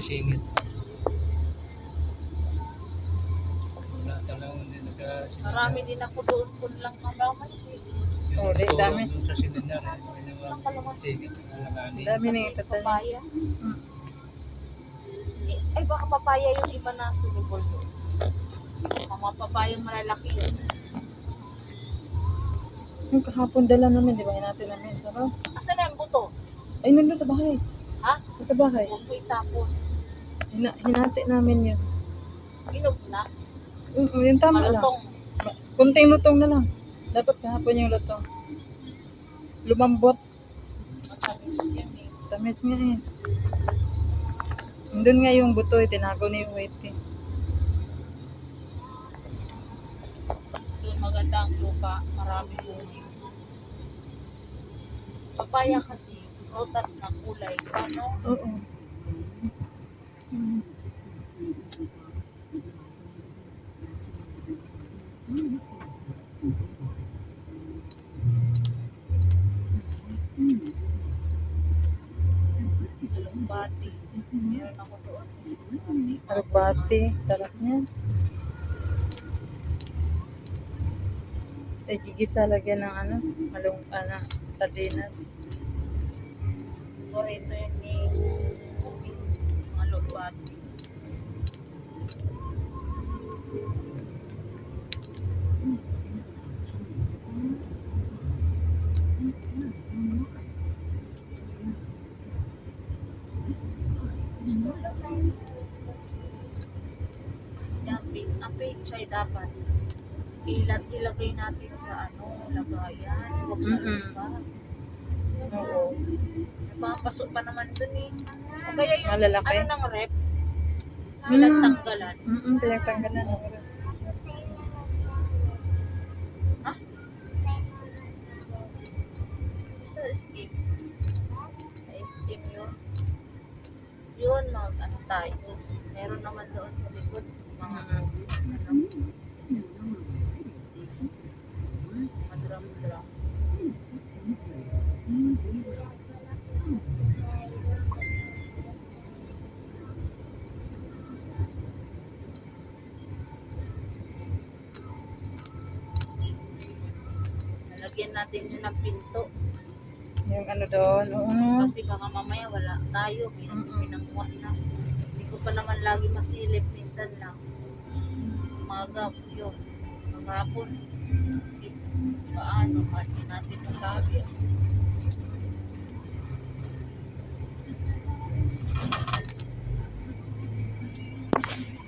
singit. Wala talagang hindi nagkasinunod. Marami din ako doon kung lang kalamansi. Oh, di, dami. Doon sa seminar, may mga singit, alalahanin. Dami na yung tatanim. Papaya. Mm. Ay, baka papaya yung iba na sumibol doon. Mga papayang malalaki yun. Yung kahapon dala namin, di ba? Natin namin. Sarap. Asan na yung buto? Ay, nandun sa bahay. Ha? Sa bahay. Huwag mo itapon. Hinati namin yun. Inog na. Yung tama lang. Malutong. Kunting lutong na lang. Dapat kahapon yung lutong. Lumambot. Matamis yan eh. Tamis nga eh. Doon nga yung buto, tinago ni Whitey. Doon maganda ang lupa. Marami bunga. Papaya kasi, prutas na kulay. Ano? Oo. Alugbati. Meron ako doon. Alugbati. Sarap niya. Ay, gigisa lagyan ng sardinas. Borito yun ni alugbati. Ang pechay dapat ilagay natin sa lagayan, huwag sa lupa. Oo. May papasok pa naman dun eh. O kaya yung Malalaki. ng rep, pinagtanggalan. Pinagtanggalan. Ha? Sa steam. Sa steam yun. Yun, tayo. Meron naman doon sa likod. Mga drum-drum. Lagyan natin yun ng pinto. Yung doon. Oo. Kasi baka mamaya wala tayo. Pinanguha na. Hindi ko pa naman lagi masilip. Minsan lang. Umaga yun. Maghapon. Paano? Hindi natin masabi.